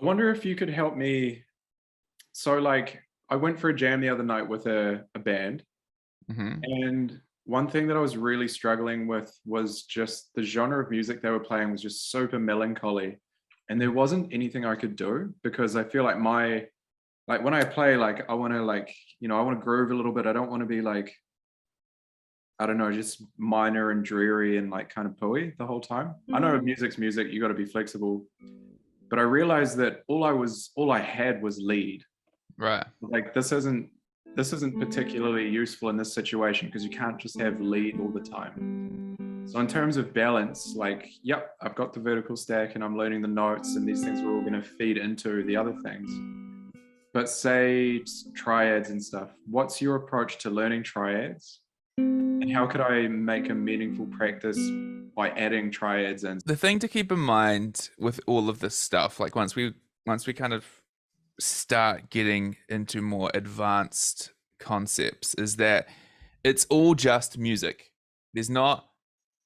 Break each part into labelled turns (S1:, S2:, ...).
S1: I wonder if you could help me. So, like, I went for a jam the other night with a band,
S2: Hmm.
S1: and one thing that I was really struggling with was just the genre of music they were playing was just super melancholy, and there wasn't anything I could do because I feel like like when I play, like I want to I want to groove a little bit. I don't want to be like, I don't know, just minor and dreary and like kind of pooey the whole time. I know music's music, you got to be flexible, but I realized that all I had was lead.
S2: Right.
S1: Like this isn't particularly useful in this situation because you can't just have lead all the time. So in terms of balance, like, yep, I've got the vertical stack and I'm learning the notes and these things are all going to feed into the other things. But say triads and stuff, what's your approach to learning triads? And how could I make a meaningful practice by adding triads in?
S2: The thing to keep in mind with all of this stuff, like once we kind of start getting into more advanced concepts, is that it's all just music. There's not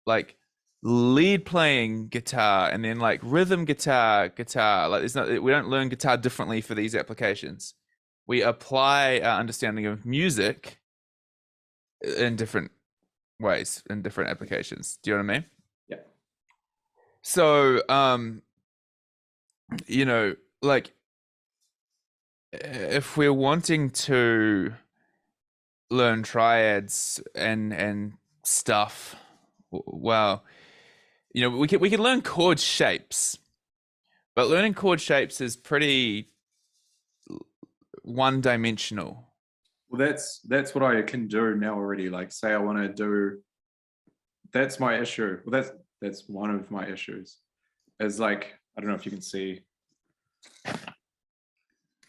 S2: like lead playing guitar and then like rhythm guitar. Like there's not, we don't learn guitar differently for these applications. We apply our understanding of music in different ways in different applications. Do you know what I mean?
S1: Yeah.
S2: So like if we're wanting to learn triads and stuff, well, we can learn chord shapes, but learning chord shapes is pretty one dimensional.
S1: Well, that's what I can do now already. Like, say I want to do. That's my issue. Well, that's one of my issues. Is like, I don't know if you can see.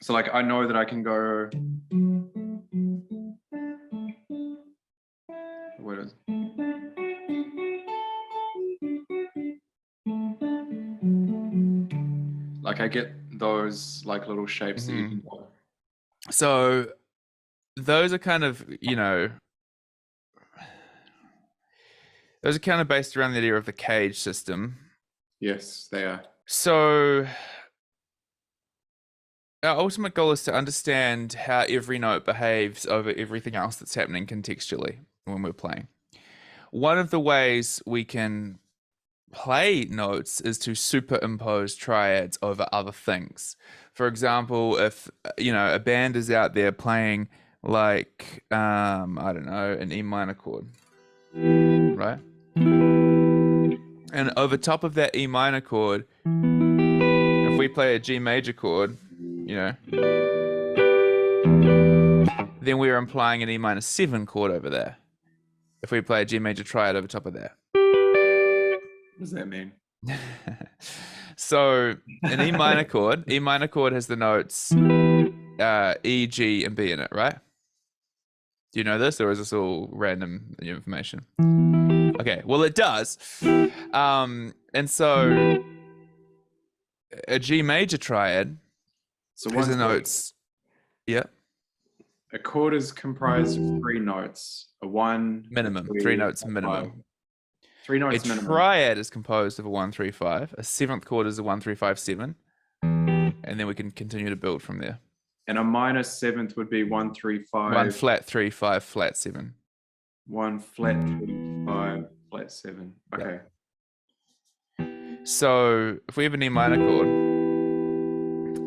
S1: So like I know that I can go. What is? Like I get those like little shapes that you can do.
S2: So those are kind of, those are kind of based around the idea of the cage system.
S1: Yes, they are.
S2: So our ultimate goal is to understand how every note behaves over everything else that's happening contextually when we're playing. One of the ways we can play notes is to superimpose triads over other things. For example, if a band is out there playing like I don't know, an E minor chord, right? And over top of that E minor chord, if we play a G major chord, then we're implying an E minor 7 chord over there. If we play a G major triad over top of that.
S1: What does that mean?
S2: So an E minor chord has the notes E, G, and B in it, right? Do you know this, or is this all random information? Okay, well it does. And so a G major triad has the notes. Yeah.
S1: A chord is comprised of 3 notes. A 1
S2: minimum, 3 notes minimum.
S1: 5. 3 notes minimum.
S2: A triad is composed of a 1 3 5. A 7th chord is a 1 3 5 7, and then we can continue to build from there.
S1: And a minor 7th would be 1 3 5.
S2: 1 flat 3 5 flat 7.
S1: 1 flat 3 5 flat 7. Okay.
S2: Yeah. So if we have an E minor chord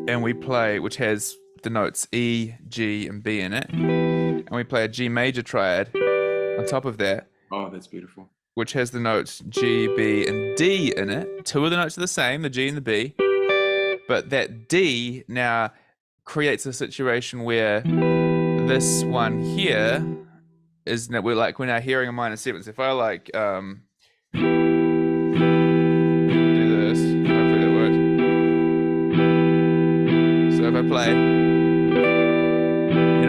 S2: and we play, which has the notes E, G, and B in it, and we play a G major triad on top of that.
S1: Oh, that's beautiful.
S2: Which has the notes G, B, and D in it. 2 of the notes are the same, the G and the B. But that D now creates a situation where this one here is, we're now hearing a minor 7. So if I like do this, hopefully that works. So if I play,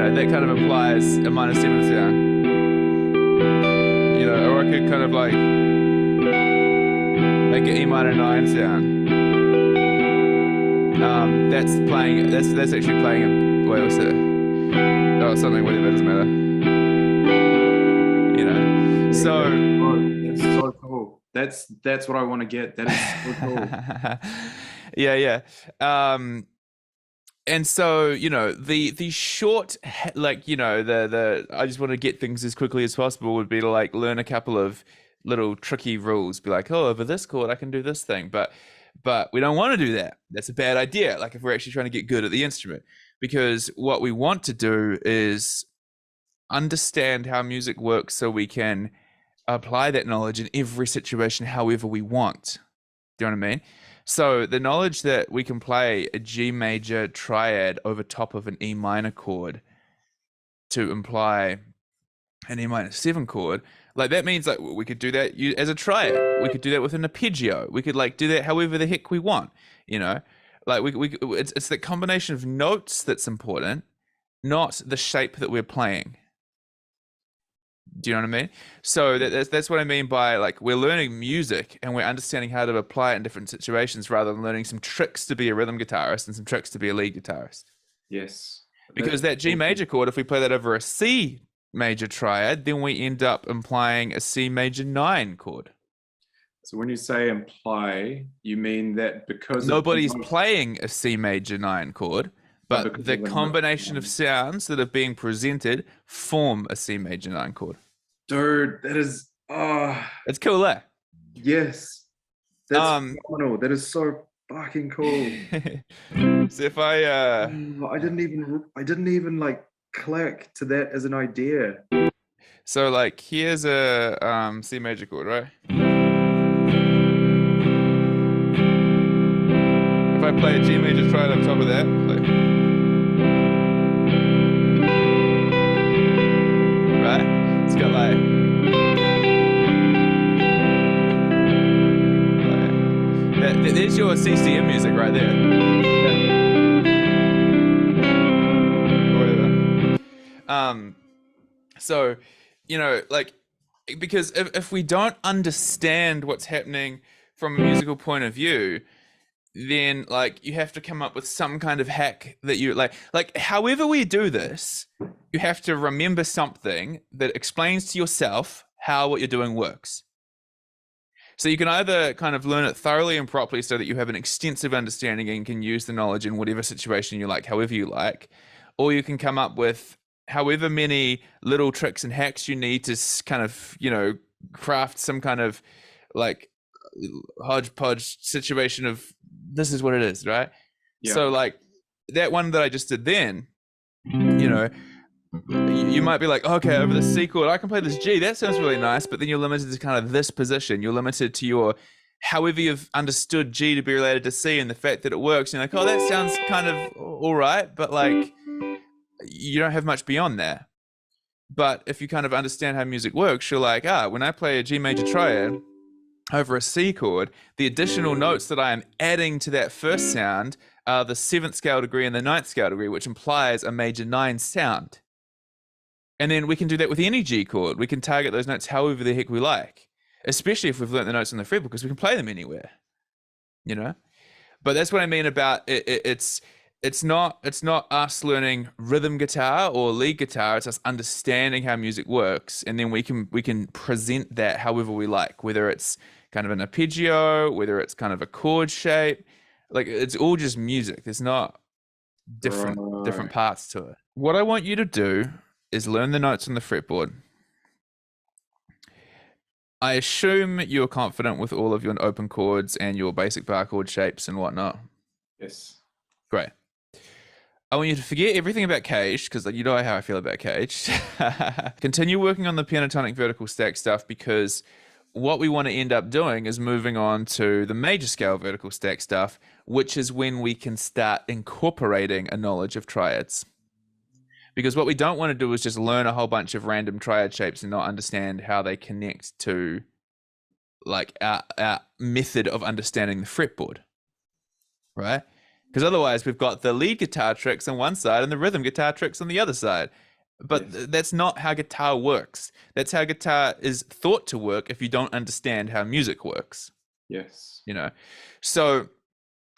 S2: that kind of implies a minor 7 sound. Or I could kind of like make an E minor 9 sound. That's actually playing a, wait, what's it? Oh, something, whatever, it doesn't matter. So
S1: that's so cool. That's what I want to get. That is so cool.
S2: Yeah. And so, you know, the short, like, you know, the I just want to get things as quickly as possible would be to like learn a couple of little tricky rules. Be like, oh, over this chord I can do this thing, but we don't want to do that. That's a bad idea. Like if we're actually trying to get good at the instrument, because what we want to do is understand how music works so we can apply that knowledge in every situation however we want. Do you know what I mean? So the knowledge that we can play a G major triad over top of an E minor chord to imply an E minor 7 chord, like that means like we could do that as a triad. We could do that with an arpeggio. We could like do that however the heck we want, you know? Like it's the combination of notes that's important, not the shape that we're playing. Do you know what I mean? So that's what I mean by like we're learning music and we're understanding how to apply it in different situations rather than learning some tricks to be a rhythm guitarist and some tricks to be a lead guitarist.
S1: Yes.
S2: Because that G major chord, if we play that over a C major triad, then we end up implying a C major 9 chord.
S1: So when you say imply, you mean that because
S2: nobody's playing a C major 9 chord, but the combination of sounds that are being presented form a C major 9 chord.
S1: Dude, that is
S2: it's cool, eh?
S1: Yes. That's phenomenal. That is so fucking cool.
S2: So if I
S1: didn't even like click to that as an idea.
S2: So like here's a C major chord, right? If I play a G major triad on top of that, like, right? It's got like there's your CCM music right there. So, you know, like, because if we don't understand what's happening from a musical point of view, then like you have to come up with some kind of hack that you like however we do this, you have to remember something that explains to yourself how what you're doing works. So you can either kind of learn it thoroughly and properly so that you have an extensive understanding and can use the knowledge in whatever situation you like, however you like, or you can come up with however many little tricks and hacks you need to kind of, you know, craft some kind of like hodgepodge situation of this is what it is, right? Yeah. So like that one that I just did then, you know, you might be like, okay, over the C chord, I can play this G. That sounds really nice, but then you're limited to kind of this position. You're limited to your, however you've understood G to be related to C and the fact that it works. You're like, oh, that sounds kind of all right, but like you don't have much beyond that. But if you kind of understand how music works, you're like, when I play a G major triad over a C chord, the additional notes that I am adding to that first sound are the 7th scale degree and the 9th scale degree, which implies a major 9 sound. And then we can do that with any G chord. We can target those notes however the heck we like, especially if we've learned the notes on the fretboard, because we can play them anywhere, you know? But that's what I mean about it's not us learning rhythm guitar or lead guitar. It's us understanding how music works, and then we can present that however we like, whether it's kind of an arpeggio, whether it's kind of a chord shape. Like it's all just music. There's not different parts to it. What I want you to do is learn the notes on the fretboard. I assume you're confident with all of your open chords and your basic bar chord shapes and whatnot.
S1: Yes.
S2: Great. I want you to forget everything about cage, because you know how I feel about cage. Continue working on the pentatonic vertical stack stuff, because what we want to end up doing is moving on to the major scale vertical stack stuff, which is when we can start incorporating a knowledge of triads. Because what we don't want to do is just learn a whole bunch of random triad shapes and not understand how they connect to like our method of understanding the fretboard, right? Because otherwise we've got the lead guitar tricks on one side and the rhythm guitar tricks on the other side. But that's not how guitar works. That's how guitar is thought to work if you don't understand how music works.
S1: Yes.
S2: You know, so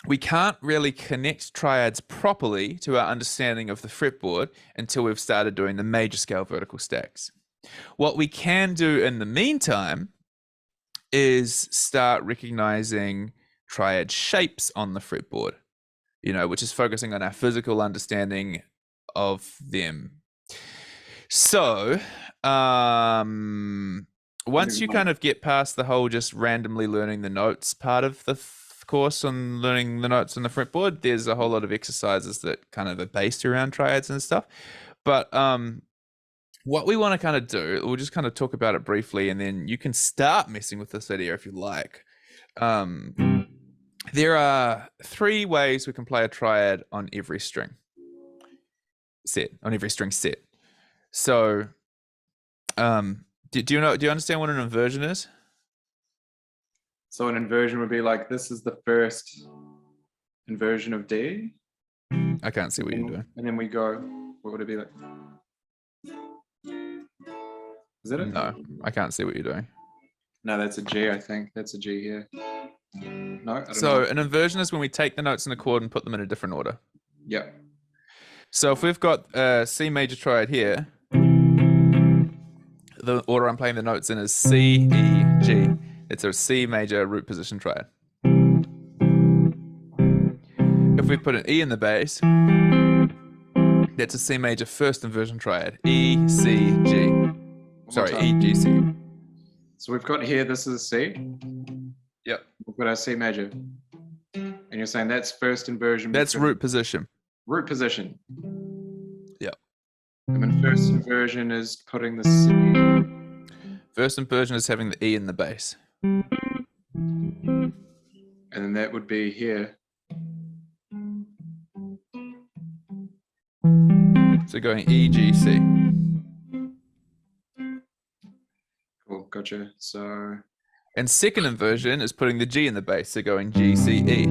S2: we can't really connect triads properly to our understanding of the fretboard until we've started doing the major scale vertical stacks. What we can do in the meantime is start recognizing triad shapes on the fretboard, which is focusing on our physical understanding of them. So once you kind of get past the whole just randomly learning the notes part of the course on learning the notes on the fretboard, there's a whole lot of exercises that kind of are based around triads and stuff. But what we want to kind of do, we'll just kind of talk about it briefly, and then you can start messing with this idea if you like. There are 3 ways we can play a triad on every string set. So, do you understand what an inversion is?
S1: So an inversion would be like, this is the first inversion of D.
S2: I can't see what you're doing.
S1: And then we go, what would it be like? Is that it?
S2: No, I can't see what you're doing.
S1: No, that's a G, I think. That's a G here. No, I don't
S2: know.
S1: An
S2: inversion is when we take the notes in a chord and put them in a different order.
S1: Yep.
S2: So if we've got a C major triad here, the order I'm playing the notes in is C, E, G. It's a C major root position triad. If we put an E in the bass, that's a C major first inversion triad. E, C, G. Sorry, E, G, C.
S1: So we've got here, this is a C.
S2: Yep.
S1: We've got our C major. And you're saying that's first inversion.
S2: That's root position.
S1: Root position.
S2: Yep.
S1: And then first inversion is putting the C.
S2: First inversion is having the E in the bass.
S1: And then that would be here.
S2: So going E, G, C.
S1: Cool, gotcha. So.
S2: And second inversion is putting the G in the bass, so going G, C, E.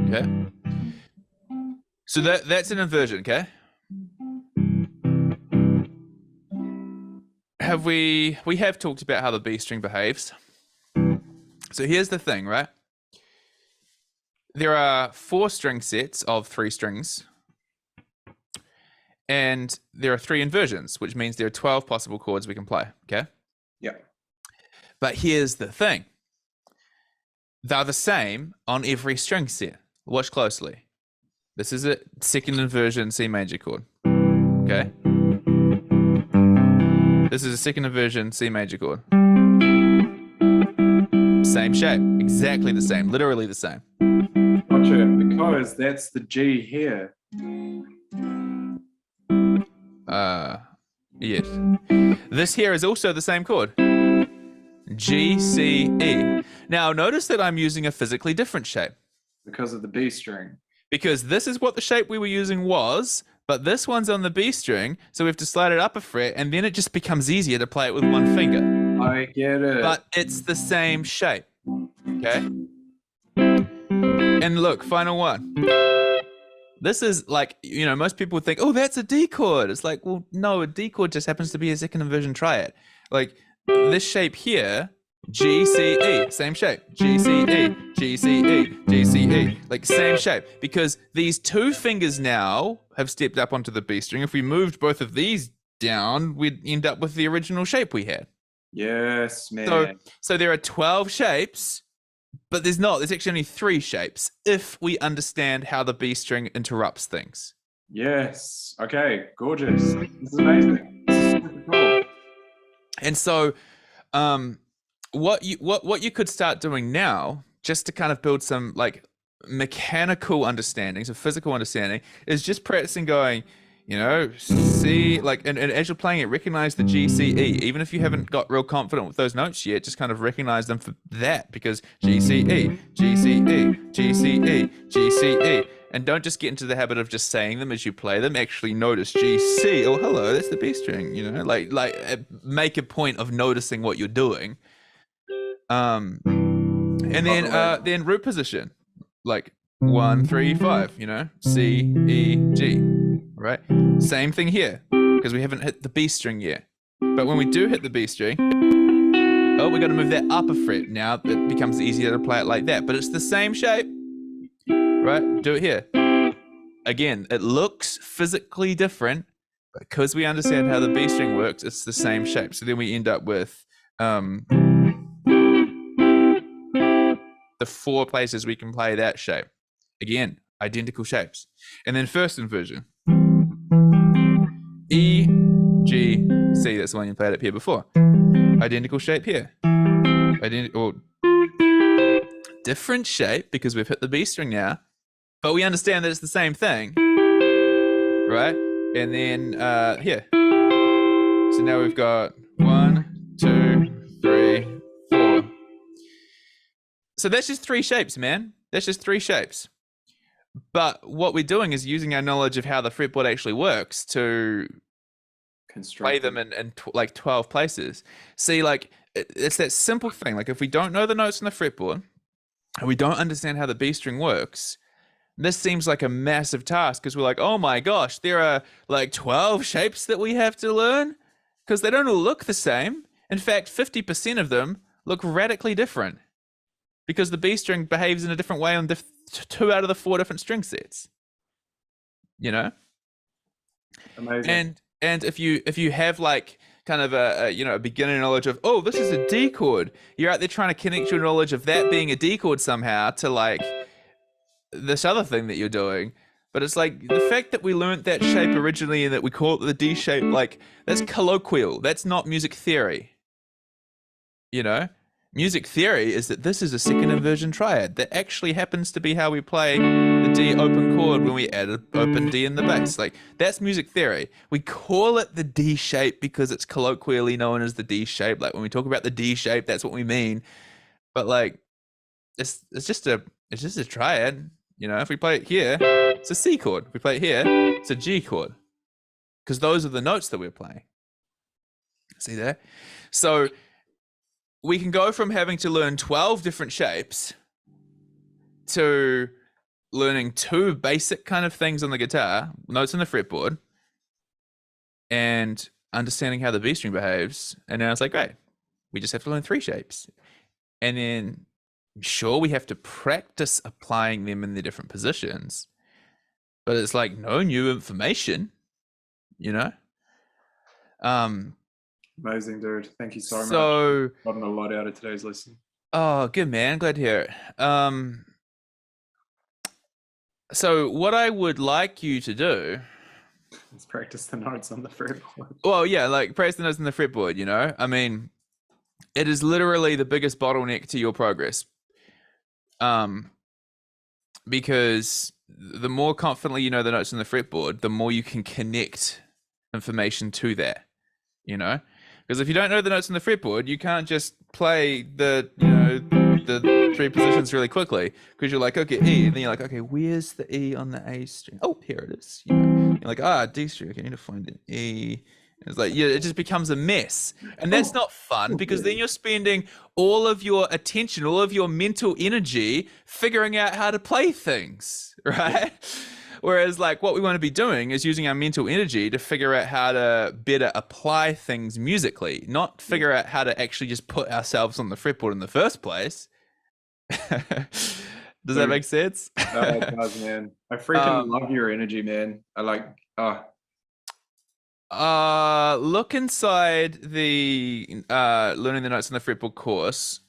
S2: Okay. So that's an inversion, okay? We have talked about how the B string behaves. So here's the thing, right? There are 4 string sets of 3 strings. And there are 3 inversions, which means there are 12 possible chords we can play, okay?
S1: Yeah.
S2: But here's the thing. They're the same on every string set. Watch closely. This is a second inversion C major chord, okay? This is a second inversion C major chord. Same shape, exactly the same, literally the same.
S1: Gotcha, because that's the G here.
S2: Yes. This here is also the same chord. G, C, E. Now notice that I'm using a physically different shape.
S1: Because of the B string.
S2: Because this is what the shape we were using was, but this one's on the B string, so we have to slide it up a fret, and then it just becomes easier to play it with one finger.
S1: I get it.
S2: But it's the same shape, okay? And look, final one. This is like, most people would think, oh, that's a D chord. It's like, well, no, a D chord just happens to be a second inversion triad. Like, this shape here, G, C, E, same shape. G, C, E, G, C, E, G, C, E. Like, same shape. Because these 2 fingers now have stepped up onto the B string. If we moved both of these down, we'd end up with the original shape we had.
S1: Yes, man.
S2: So there are 12 shapes, but there's actually only 3 shapes if we understand how the B string interrupts things.
S1: Yes. Okay, gorgeous. This is amazing. This is super cool.
S2: And so what you could start doing now, just to kind of build some like mechanical understanding, so physical understanding, is just practicing going, C, like, and as you're playing it, recognize the G, C, E. Even if you haven't got real confident with those notes yet, just kind of recognize them for that, because G, C, E, G, C, E, G, C, E, G, C, E. And don't just get into the habit of just saying them as you play them. Actually notice G, C. Oh, hello, that's the B string, like make a point of noticing what you're doing. And then root position, like 1, 3, 5, C, E, G, right? Same thing here, because we haven't hit the B string yet. But when we do hit the B string, oh, we got to move that up a fret. Now it becomes easier to play it like that, but it's the same shape, right? Do it here. Again, it looks physically different, but because we understand how the B string works, it's the same shape. So then we end up with the 4 places we can play that shape. Again, identical shapes. And then first inversion. E, G, C. That's the one you played up here before. Identical shape here. Different shape because we've hit the B string now, but we understand that it's the same thing, right? And then here. So now we've got 1, 2, 3, 4. So that's just 3 shapes, man. That's just 3 shapes. But what we're doing is using our knowledge of how the fretboard actually works to play them in like 12 places. See, like, it's that simple thing. Like, if we don't know the notes on the fretboard and we don't understand how the B string works, this seems like a massive task because we're like, oh my gosh, there are like 12 shapes that we have to learn because they don't all look the same. In fact, 50% of them look radically different because the B string behaves in a different way on 2 out of the 4 different string sets. You know?
S1: Amazing.
S2: And if you have like kind of a beginner knowledge of, oh, this is a D chord, you're out there trying to connect your knowledge of that being a D chord somehow to like this other thing that you're doing. But it's like the fact that we learned that shape originally and that we call it the D shape, like that's colloquial. That's not music theory. You know? Music theory is that this is a second inversion triad. That actually happens to be how we play the D open chord when we add an open D in the bass. Like, that's music theory. We call it the D shape because it's colloquially known as the D shape. Like, when we talk about the D shape, that's what we mean. But like, it's just a triad. You know, if we play it here, it's a C chord. If we play it here, it's a G chord. Because those are the notes that we're playing. See there? So we can go from having to learn 12 different shapes to learning 2 basic kind of things on the guitar, notes on the fretboard, and understanding how the B string behaves. And now it's like, great, we just have to learn 3 shapes. And then, sure, we have to practice applying them in the different positions, but it's like no new information, you know?
S1: Amazing, dude. Thank you so much. Gotten a lot out of today's lesson.
S2: Oh, good, man. Glad to hear it. So what I would like you to do...
S1: Let's practice the notes on the fretboard.
S2: Well, yeah, like practice the notes on the fretboard, you know? I mean, it is literally the biggest bottleneck to your progress. Because the more confidently you know the notes on the fretboard, the more you can connect information to that, you know? Because if you don't know the notes on the fretboard, you can't just play the 3 positions really quickly. Because you're like, okay, E, and then you're like, okay, where's the E on the A string? Oh, here it is. You know? You're like, D string. Okay, I need to find an E. And it's like, yeah, it just becomes a mess, and that's not fun because then you're spending all of your attention, all of your mental energy, figuring out how to play things, right? Whereas like what we want to be doing is using our mental energy to figure out how to better apply things musically, not figure out how to actually just put ourselves on the fretboard in the first place. Does that make sense?
S1: No, it does, man. I freaking love your energy, man. I like,
S2: look inside the learning the notes on the fretboard course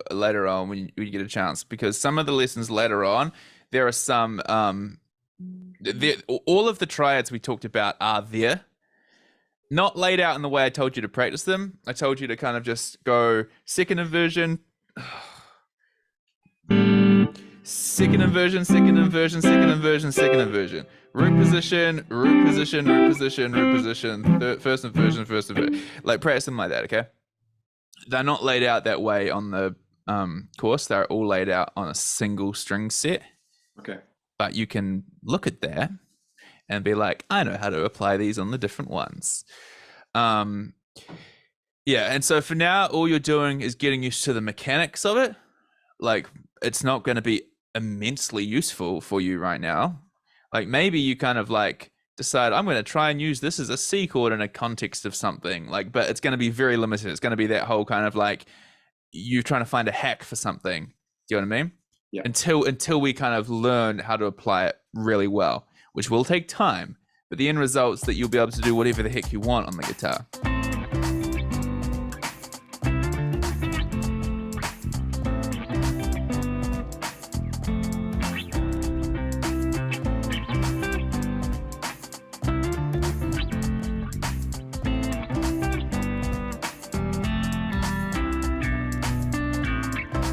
S2: later on when you get a chance, because some of the lessons later on, there are some all of the triads we talked about are there, not laid out in the way I told you to practice them. I told you to kind of just go second inversion, second inversion, second inversion, second inversion, second inversion, root position, root position, root position, root position, first inversion, first inversion. Like practice them like that, okay? They're not laid out that way on the course. They're all laid out on a single string set.
S1: Okay.
S2: But you can look at that and be like, I know how to apply these on the different ones. Yeah, and so for now, all you're doing is getting used to the mechanics of it. Like, it's not going to be immensely useful for you right now. Like, maybe you kind of like decide, I'm going to try and use this as a C chord in a context of something. Like, but it's going to be very limited. It's going to be that whole kind of like, you trying to find a hack for something. Do you know what I mean?
S1: Yeah.
S2: Until we kind of learn how to apply it really well, which will take time, but the end result's that you'll be able to do whatever the heck you want on the guitar.